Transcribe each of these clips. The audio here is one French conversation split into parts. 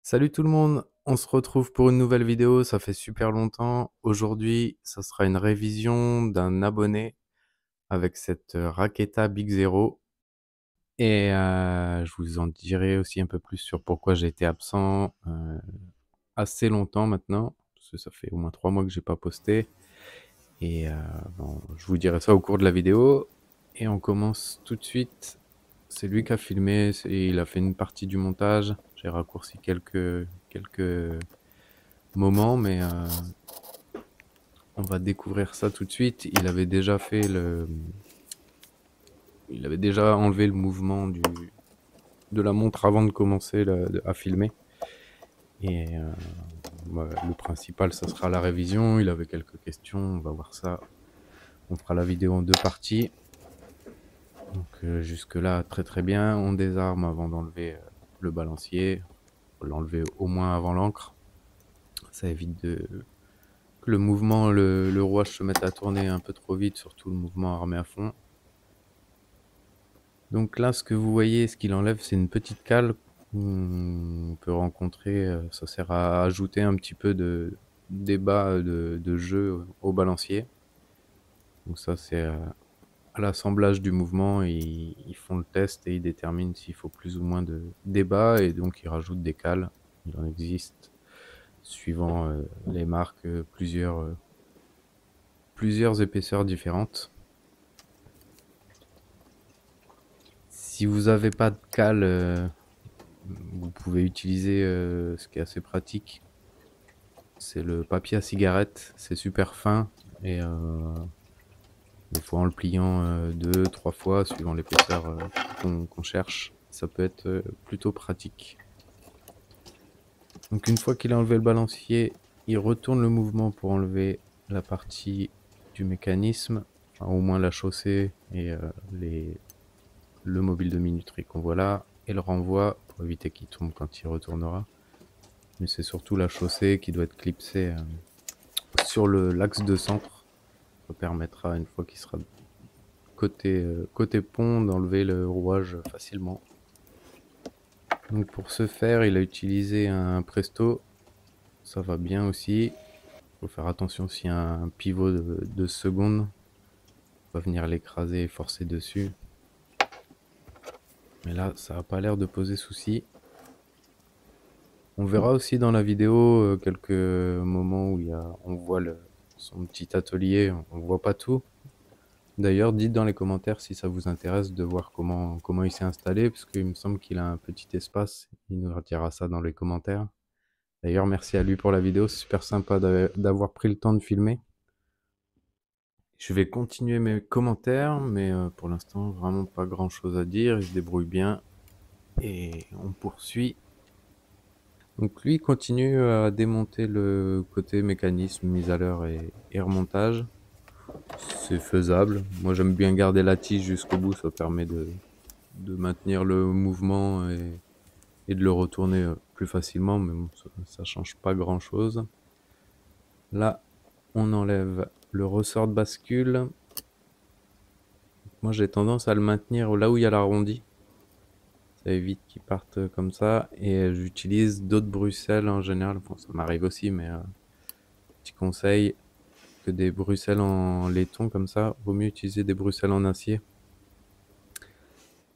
Salut tout le monde, on se retrouve pour une nouvelle vidéo, ça fait super longtemps. Aujourd'hui, ça sera une révision d'un abonné avec cette Raketa Big Zero. Et je vous en dirai aussi un peu plus sur pourquoi j'ai été absent assez longtemps maintenant, parce que ça fait au moins 3 mois que j'ai pas posté. Et bon, je vous dirai ça au cours de la vidéo. Et on commence tout de suite. C'est lui qui a filmé, il a fait une partie du montage. J'ai raccourci quelques moments, mais on va découvrir ça tout de suite. Il avait déjà enlevé le mouvement de la montre avant de commencer à filmer. Et le principal, ça sera la révision. Il avait quelques questions, on va voir ça. On fera la vidéo en 2 parties. Donc jusque là, très très bien. On désarme avant d'enlever le balancier. Faut l'enlever au moins avant l'encre. Ça évite que le mouvement, le rouage se mette à tourner un peu trop vite, surtout le mouvement armé à fond. Donc là, ce que vous voyez, ce qu'il enlève, c'est une petite cale qu'on peut rencontrer. Ça sert à ajouter un petit peu de débat de jeu au balancier. Donc ça, c'est à l'assemblage du mouvement. Ils font le test et ils déterminent s'il faut plus ou moins de débat. Et donc, ils rajoutent des cales. Il en existe, suivant les marques, plusieurs épaisseurs différentes. Si vous n'avez pas de cale, vous pouvez utiliser ce qui est assez pratique. C'est le papier à cigarette. C'est super fin et des fois en le pliant 2, 3 fois, suivant l'épaisseur qu'on cherche, ça peut être plutôt pratique. Donc une fois qu'il a enlevé le balancier, il retourne le mouvement pour enlever la partie du mécanisme, enfin, au moins la chaussée et le mobile de minuterie qu'on voit là, et le renvoie pour éviter qu'il tombe quand il retournera. Mais c'est surtout la chaussée qui doit être clipsée sur l'axe de centre. Ça permettra, une fois qu'il sera côté pont, d'enlever le rouage facilement. Donc pour ce faire, il a utilisé un Presto. Ça va bien aussi. Faut faire attention s'il y a un pivot de 2 secondes. On va venir l'écraser et forcer dessus. Mais là, ça n'a pas l'air de poser souci. On verra aussi dans la vidéo quelques moments où on voit son petit atelier. On voit pas tout. D'ailleurs, dites dans les commentaires si ça vous intéresse de voir comment il s'est installé, parce qu'il me semble qu'il a un petit espace. Il nous redira ça dans les commentaires. D'ailleurs, merci à lui pour la vidéo, c'est super sympa d'avoir pris le temps de filmer. Je vais continuer mes commentaires, mais pour l'instant, vraiment pas grand chose à dire. Il se débrouille bien. Et on poursuit. Donc lui continue à démonter le côté mécanisme, mise à l'heure et remontage. C'est faisable. Moi j'aime bien garder la tige jusqu'au bout, ça permet de maintenir le mouvement et de le retourner plus facilement, mais bon, ça change pas grand chose. Là, on enlève le ressort de bascule. Moi j'ai tendance à le maintenir là où il y a l'arrondi. Ça évite qu'il parte comme ça. Et j'utilise d'autres bruxelles en général. Bon, ça m'arrive aussi, mais petit conseil, que des bruxelles en laiton comme ça, vaut mieux utiliser des bruxelles en acier.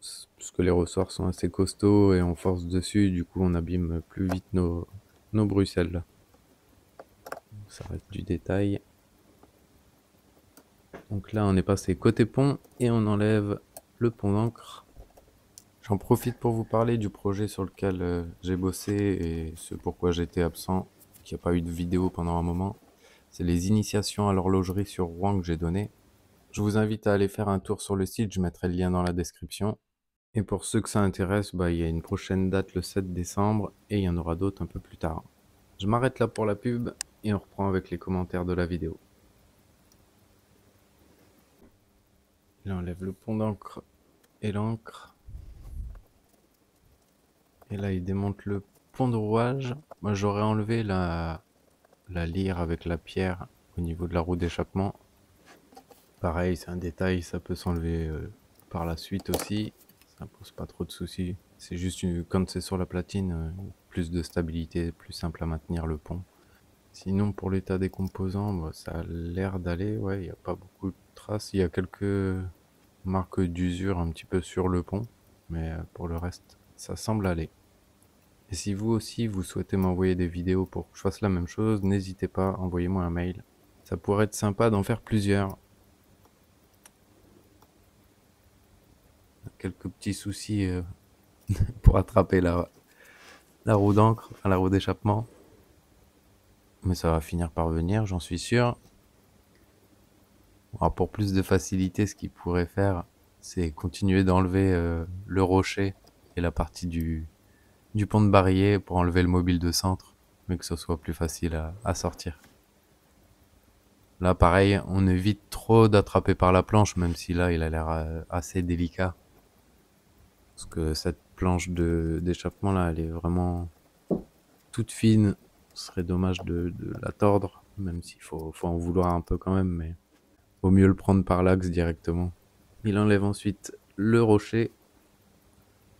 Parce que les ressorts sont assez costauds et on force dessus, du coup on abîme plus vite nos bruxelles. Ça reste du détail. Donc là on est passé côté pont et on enlève le pont d'encre. J'en profite pour vous parler du projet sur lequel j'ai bossé et ce pourquoi j'étais absent, qu'il n'y a pas eu de vidéo pendant un moment. C'est les initiations à l'horlogerie sur Rouen que j'ai donné. Je vous invite à aller faire un tour sur le site, je mettrai le lien dans la description. Et pour ceux que ça intéresse, il y a une prochaine date le 7 décembre et il y en aura d'autres un peu plus tard. Je m'arrête là pour la pub et on reprend avec les commentaires de la vidéo. Il enlève le pont d'encre et l'encre. Et là, il démonte le pont de rouage. Moi, j'aurais enlevé la lyre avec la pierre au niveau de la roue d'échappement. Pareil, c'est un détail, ça peut s'enlever par la suite aussi. Ça pose pas trop de soucis. C'est juste quand c'est sur la platine, plus de stabilité, plus simple à maintenir le pont. Sinon, pour l'état des composants, bah, ça a l'air d'aller, ouais, il n'y a pas beaucoup de traces. Il y a quelques marques d'usure un petit peu sur le pont, mais pour le reste, ça semble aller. Et si vous aussi, vous souhaitez m'envoyer des vidéos pour que je fasse la même chose, n'hésitez pas, envoyez-moi un mail. Ça pourrait être sympa d'en faire plusieurs. Quelques petits soucis pour attraper la roue d'encre, enfin la roue d'échappement. Mais ça va finir par venir, j'en suis sûr. Alors pour plus de facilité, ce qu'il pourrait faire, c'est continuer d'enlever le rocher et la partie du pont de barillet pour enlever le mobile de centre, mais que ce soit plus facile à sortir. Là, pareil, on évite trop d'attraper par la planche, même si là, il a l'air assez délicat. Parce que cette planche d'échappement, là, elle est vraiment toute fine. Ce serait dommage de la tordre, même s'il faut en vouloir un peu quand même, mais vaut mieux le prendre par l'axe directement. Il enlève ensuite le rocher.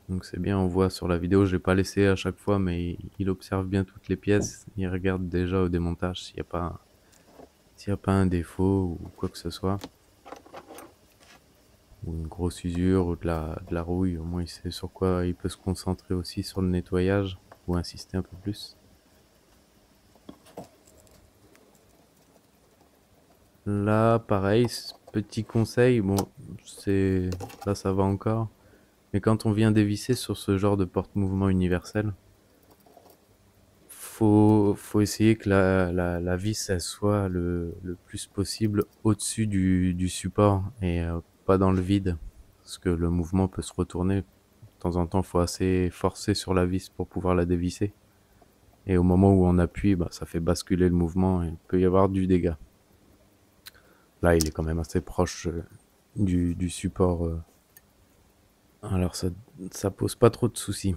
Donc c'est bien, on voit sur la vidéo, j'ai pas laissé à chaque fois, mais il observe bien toutes les pièces. Il regarde déjà au démontage s'il n'y a pas un défaut ou quoi que ce soit. Ou une grosse usure ou de la rouille. Au moins il sait sur quoi il peut se concentrer aussi sur le nettoyage ou insister un peu plus. Là, pareil, petit conseil, bon, là ça va encore. Mais quand on vient dévisser sur ce genre de porte-mouvement universel, faut essayer que la vis elle soit le plus possible au-dessus du support et pas dans le vide. Parce que le mouvement peut se retourner. De temps en temps, il faut assez forcer sur la vis pour pouvoir la dévisser. Et au moment où on appuie, bah, ça fait basculer le mouvement et il peut y avoir du dégât. Là, il est quand même assez proche du support. Alors ça pose pas trop de soucis.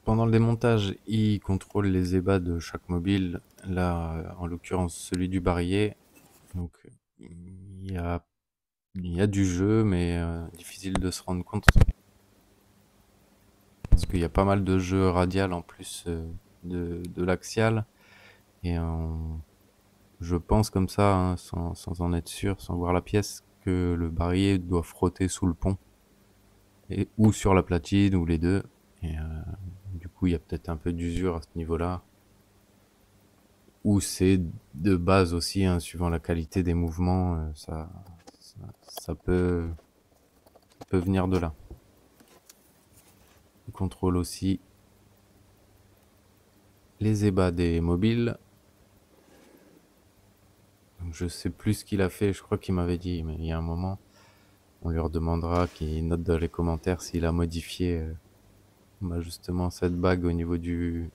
Pendant le démontage, il contrôle les ébats de chaque mobile. Là, en l'occurrence, celui du barillet. Donc, il y a du jeu, mais difficile de se rendre compte. Parce qu'il y a pas mal de jeu radial en plus de l'axial. Et je pense comme ça, hein, sans en être sûr, sans voir la pièce, que le barillet doit frotter sous le pont. Ou sur la platine, ou les deux. Et du coup, il y a peut-être un peu d'usure à ce niveau-là. Ou c'est de base aussi, hein, suivant la qualité des mouvements, ça peut venir de là. Il contrôle aussi les ébats des mobiles. Donc je sais plus ce qu'il a fait, je crois qu'il m'avait dit, mais il y a un moment, on lui redemandera qu'il note dans les commentaires s'il a modifié justement cette bague au niveau du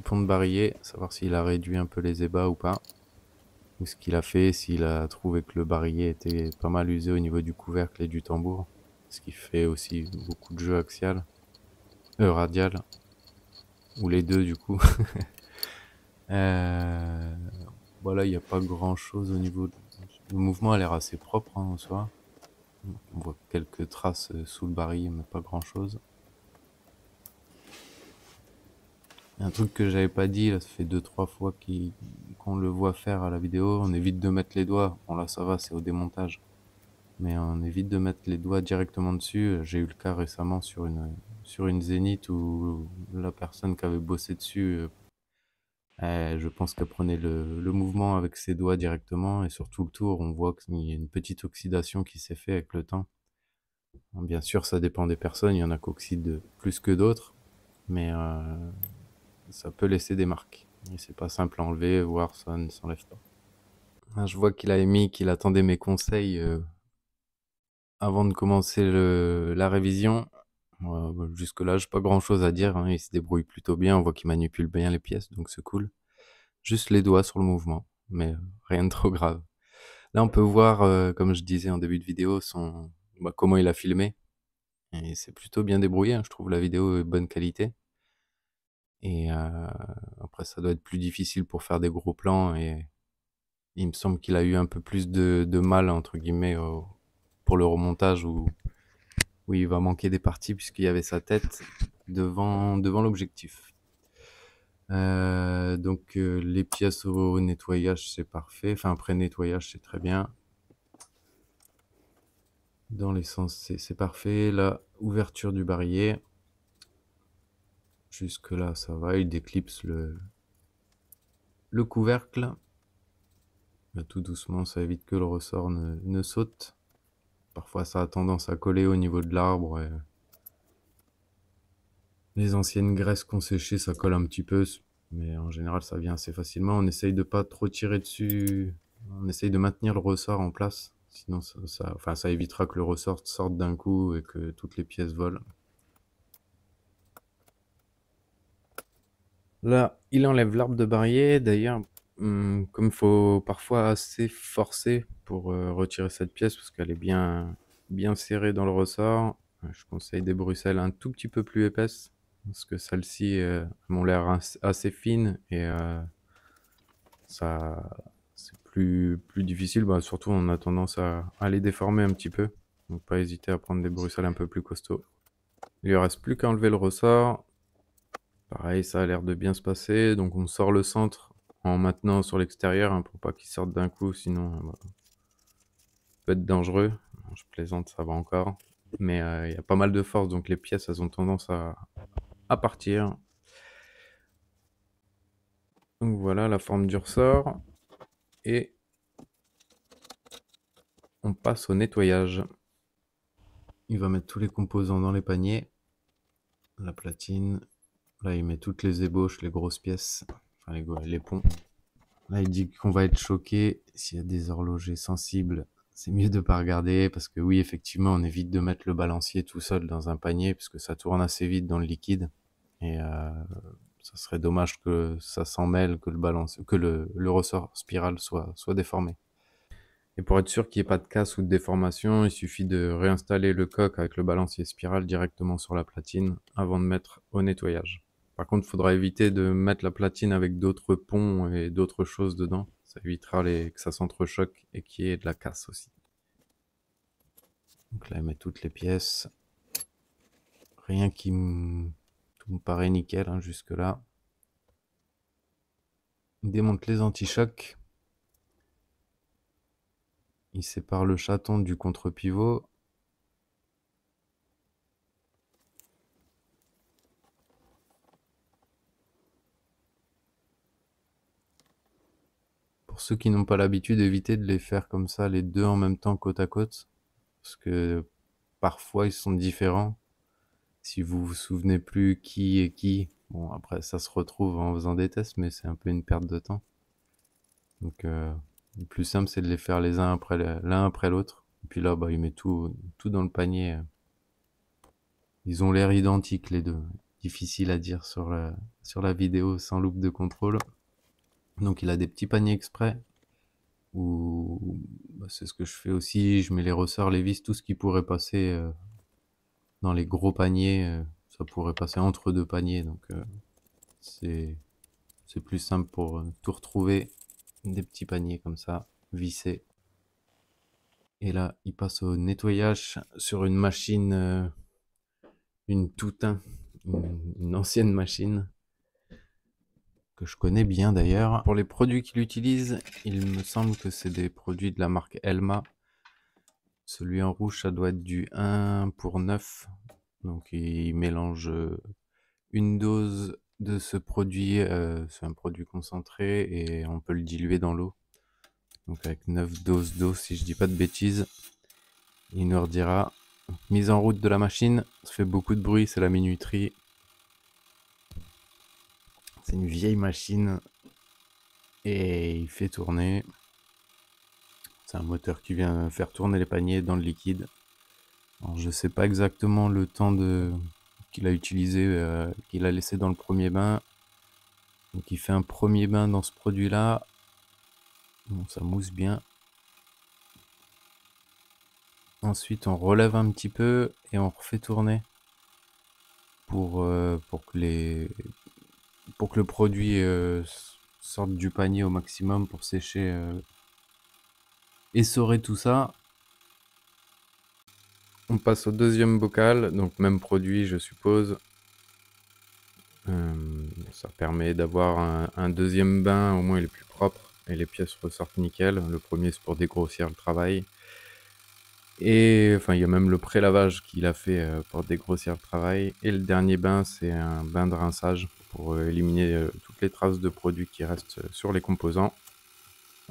pont de barillet, savoir s'il a réduit un peu les ébats ou pas. Ou ce qu'il a fait, s'il a trouvé que le barillet était pas mal usé au niveau du couvercle et du tambour. Ce qui fait aussi beaucoup de jeu axial. Radial. Ou les deux du coup. Voilà, il n'y a pas grand chose au niveau... Le mouvement a l'air assez propre hein, en soi. On voit quelques traces sous le barillet, mais pas grand chose. Un truc que j'avais pas dit, là, ça fait 2-3 fois qu'on le voit faire à la vidéo, on évite de mettre les doigts. Bon là ça va, c'est au démontage. Mais on évite de mettre les doigts directement dessus. J'ai eu le cas récemment sur une Zénith où la personne qui avait bossé dessus, je pense qu'elle prenait le mouvement avec ses doigts directement et sur tout le tour, on voit qu'il y a une petite oxydation qui s'est fait avec le temps. Bon, bien sûr, ça dépend des personnes, il y en a qui oxydent plus que d'autres, mais ça peut laisser des marques. Et c'est pas simple à enlever, voire ça ne s'enlève pas. Ah, je vois qu'il a émis qu'il attendait mes conseils avant de commencer la révision. Jusque-là, j'ai pas grand-chose à dire, hein. Il se débrouille plutôt bien, on voit qu'il manipule bien les pièces, donc c'est cool. Juste les doigts sur le mouvement, mais rien de trop grave. Là, on peut voir, comme je disais en début de vidéo, comment il a filmé. Et c'est plutôt bien débrouillé, hein. Je trouve la vidéo est bonne qualité. Et après, ça doit être plus difficile pour faire des gros plans. Et il me semble qu'il a eu un peu plus de mal, entre guillemets, pour le remontage où où il va manquer des parties puisqu'il y avait sa tête devant l'objectif. Donc les pièces au nettoyage, c'est parfait. Enfin, après nettoyage, c'est très bien. Dans l'essence, c'est parfait. La ouverture du barillet, jusque là, ça va. Il déclipse le couvercle. Là, tout doucement, ça évite que le ressort ne saute. Parfois, ça a tendance à coller au niveau de l'arbre. Les anciennes graisses qu'on séchait, ça colle un petit peu, mais en général, ça vient assez facilement. On essaye de pas trop tirer dessus. On essaye de maintenir le ressort en place. Sinon, ça évitera que le ressort sorte d'un coup et que toutes les pièces volent. Là, il enlève l'arbre de barillet. D'ailleurs, comme il faut parfois assez forcer pour retirer cette pièce, parce qu'elle est bien serrée dans le ressort, je conseille des bruxelles un tout petit peu plus épaisses, parce que celles-ci m'ont l'air assez fines et ça, c'est plus difficile. Bah, surtout, on a tendance à les déformer un petit peu. Donc, pas hésiter à prendre des bruxelles un peu plus costauds. Il ne reste plus qu'à enlever le ressort. Pareil, ça a l'air de bien se passer. Donc, on sort le centre en maintenant sur l'extérieur hein, pour pas qu'il sorte d'un coup, sinon bah, ça peut être dangereux. Je plaisante, ça va encore. Mais il y a pas mal de force, donc les pièces, elles ont tendance à partir. Donc voilà la forme du ressort. Et on passe au nettoyage. Il va mettre tous les composants dans les paniers. La platine. Là, il met toutes les ébauches, les grosses pièces. Enfin, les ponts. Là, il dit qu'on va être choqué s'il y a des horlogers sensibles. C'est mieux de pas regarder parce que oui, effectivement, on évite de mettre le balancier tout seul dans un panier puisque ça tourne assez vite dans le liquide. Et ça serait dommage que ça s'en mêle, que le ressort spirale soit déformé. Et pour être sûr qu'il n'y ait pas de casse ou de déformation, il suffit de réinstaller le coque avec le balancier spirale directement sur la platine avant de mettre au nettoyage. Par contre, il faudra éviter de mettre la platine avec d'autres ponts et d'autres choses dedans. Ça évitera que ça s'entrechoque et qu'il y ait de la casse aussi. Donc là, il met toutes les pièces. Rien qui tout me paraît nickel hein, jusque là. Il démonte les anti-chocs. Il sépare le chaton du contre-pivot. Pour ceux qui n'ont pas l'habitude, évitez de les faire comme ça, les deux en même temps côte à côte. Parce que parfois ils sont différents. Si vous vous souvenez plus qui est qui, bon après ça se retrouve en faisant des tests, mais c'est un peu une perte de temps. Donc le plus simple c'est de les faire les uns après l'un après l'autre. Et puis là bah il met tout dans le panier. Ils ont l'air identiques les deux. Difficile à dire sur la vidéo sans loupe de contrôle. Donc il a des petits paniers exprès où bah, c'est ce que je fais aussi. Je mets les ressorts, les vis, tout ce qui pourrait passer dans les gros paniers. Ça pourrait passer entre deux paniers. Donc c'est plus simple pour tout retrouver. Des petits paniers comme ça, vissés. Et là, il passe au nettoyage sur une machine, une Toutain, une ancienne machine que je connais bien d'ailleurs. Pour les produits qu'il utilise, il me semble que c'est des produits de la marque Elma. Celui en rouge, ça doit être du 1 pour 9. Donc il mélange une dose de ce produit, c'est un produit concentré et on peut le diluer dans l'eau. Donc avec 9 doses d'eau si je dis pas de bêtises. Il nous redira. Mise en route de la machine, ça fait beaucoup de bruit, c'est la minuterie. C'est une vieille machine et il fait tourner. C'est un moteur qui vient faire tourner les paniers dans le liquide. Alors, je sais pas exactement le temps qu'il a utilisé, qu'il a laissé dans le premier bain. Donc il fait un premier bain dans ce produit-là. Bon, ça mousse bien. Ensuite, on relève un petit peu et on refait tourner pour que le produit sorte du panier au maximum pour sécher, essorer tout ça. On passe au deuxième bocal, donc même produit je suppose. Ça permet d'avoir un deuxième bain, au moins il est plus propre et les pièces ressortent nickel. Le premier c'est pour dégrossir le travail. Et enfin il y a même le pré-lavage qu'il a fait pour dégrossir le travail. Et le dernier bain c'est un bain de rinçage pour éliminer toutes les traces de produits qui restent sur les composants.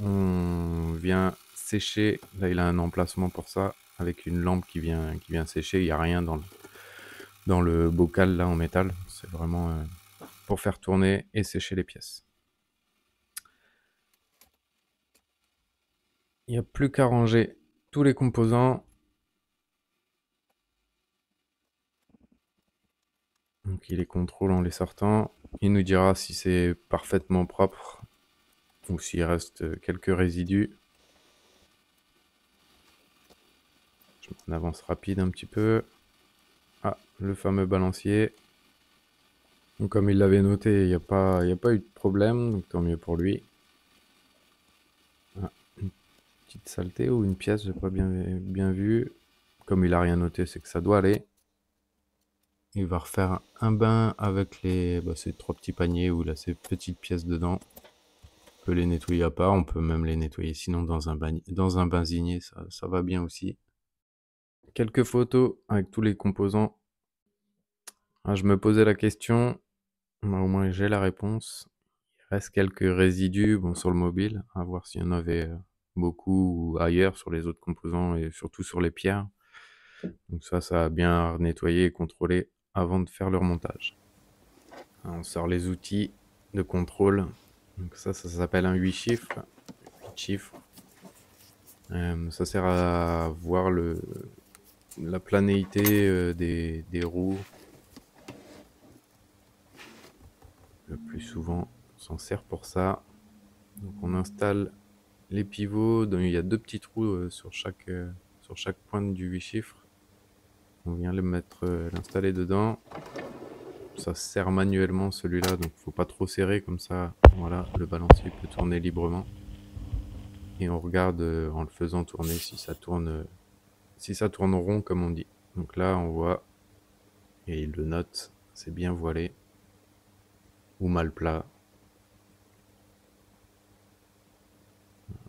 On vient sécher, là il a un emplacement pour ça, avec une lampe qui vient sécher, il n'y a rien dans le bocal là en métal, c'est vraiment pour faire tourner et sécher les pièces. Il n'y a plus qu'à ranger tous les composants. Donc il les contrôle en les sortant, il nous dira si c'est parfaitement propre ou s'il reste quelques résidus. Je mets en avance rapide un petit peu. Ah, le fameux balancier. Donc, comme il l'avait noté, il n'y a pas eu de problème, donc tant mieux pour lui. Ah, une petite saleté ou une pièce, j'ai pas bien vu. Comme il a rien noté, c'est que ça doit aller. Il va refaire un bain avec ces 3 petits paniers où il a ces petites pièces dedans. On peut les nettoyer à part, on peut même les nettoyer sinon dans un basigné, ça va bien aussi. Quelques photos avec tous les composants. Ah, je me posais la question, au moins j'ai la réponse. Il reste quelques résidus sur le mobile, à voir s'il y en avait beaucoup ailleurs sur les autres composants et surtout sur les pierres. Donc ça a bien nettoyer et contrôler avant de faire le remontage. On sort les outils de contrôle. Donc ça s'appelle un 8 chiffres. 8 chiffres. Ça sert à voir la planéité des roues. Le plus souvent, on s'en sert pour ça. Donc on installe les pivots. Donc il y a 2 petits trous sur chaque pointe du 8 chiffres. On vient l'installer dedans. Ça se serre manuellement celui-là, donc faut pas trop serrer comme ça. Voilà, le balancier peut tourner librement. Et on regarde en le faisant tourner si ça tourne rond comme on dit. Donc là on voit, et il le note, c'est bien voilé ou mal plat.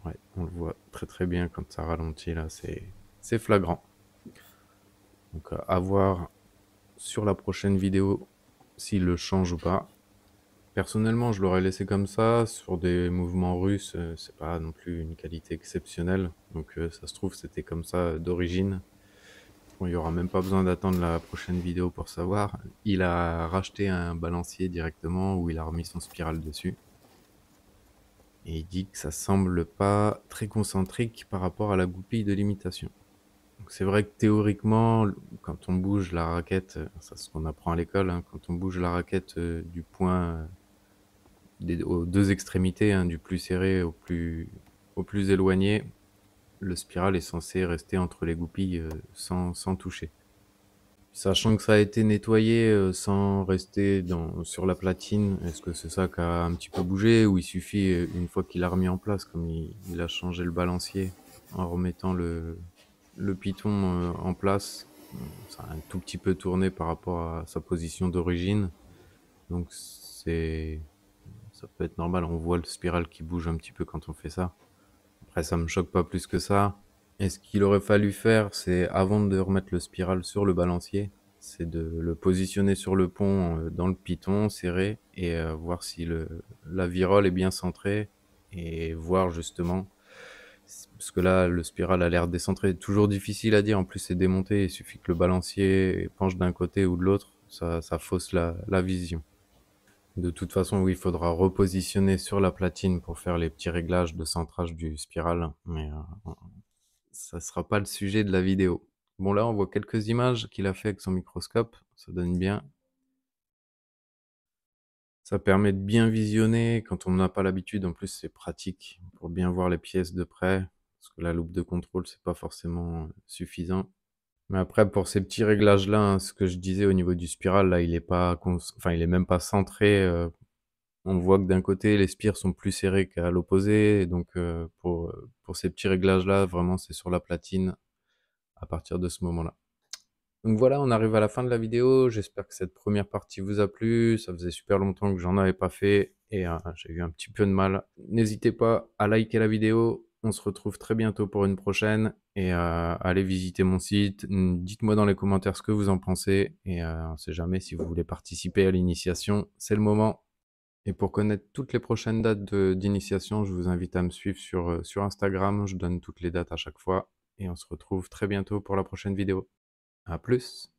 Ouais, on le voit très bien quand ça ralentit là, c'est flagrant. Donc à voir sur la prochaine vidéo s'il le change ou pas. Personnellement, je l'aurais laissé comme ça. Sur des mouvements russes, c'est pas non plus une qualité exceptionnelle. Donc ça se trouve, c'était comme ça d'origine. Bon, il y aura même pas besoin d'attendre la prochaine vidéo pour savoir. Il a racheté un balancier directement où il a remis son spirale dessus. Et il dit que ça semble pas très concentrique par rapport à la goupille de l'imitation. C'est vrai que théoriquement, quand on bouge la raquette, c'est ce qu'on apprend à l'école, hein, quand on bouge la raquette du point aux 2 extrémités, hein, du plus serré au plus éloigné, le spiral est censé rester entre les goupilles sans toucher. Sachant que ça a été nettoyé sans rester sur la platine, est-ce que c'est ça qui a un petit peu bougé ou il suffit, une fois qu'il a remis en place, comme il a changé le balancier en remettant le piton en place, ça a un tout petit peu tourné par rapport à sa position d'origine. Donc ça peut être normal, on voit le spiral qui bouge un petit peu quand on fait ça. Après, ça me choque pas plus que ça. Et ce qu'il aurait fallu faire, c'est avant de remettre le spiral sur le balancier, c'est de le positionner sur le pont dans le piton, serré, et voir si la virole est bien centrée, et voir justement, parce que là, le spiral a l'air décentré. Toujours difficile à dire, en plus c'est démonté, il suffit que le balancier penche d'un côté ou de l'autre, ça fausse la vision. De toute façon, oui, il faudra repositionner sur la platine pour faire les petits réglages de centrage du spiral, mais ça sera pas le sujet de la vidéo. Bon, là, on voit quelques images qu'il a fait avec son microscope, ça donne bien. Ça permet de bien visionner quand on n'a pas l'habitude, en plus c'est pratique pour bien voir les pièces de près, parce que la loupe de contrôle, c'est pas forcément suffisant. Mais après, pour ces petits réglages-là, hein, ce que je disais au niveau du spiral, là, il est même pas centré. On voit que d'un côté, les spires sont plus serrés qu'à l'opposé. Donc, pour ces petits réglages-là, vraiment, c'est sur la platine à partir de ce moment-là. Donc voilà, on arrive à la fin de la vidéo. J'espère que cette première partie vous a plu. Ça faisait super longtemps que j'en avais pas fait et j'ai eu un petit peu de mal. N'hésitez pas à liker la vidéo. On se retrouve très bientôt pour une prochaine et allez visiter mon site. Dites-moi dans les commentaires ce que vous en pensez et on sait jamais si vous voulez participer à l'initiation, c'est le moment. Et pour connaître toutes les prochaines dates d'initiation, je vous invite à me suivre sur Instagram. Je donne toutes les dates à chaque fois et on se retrouve très bientôt pour la prochaine vidéo. À plus!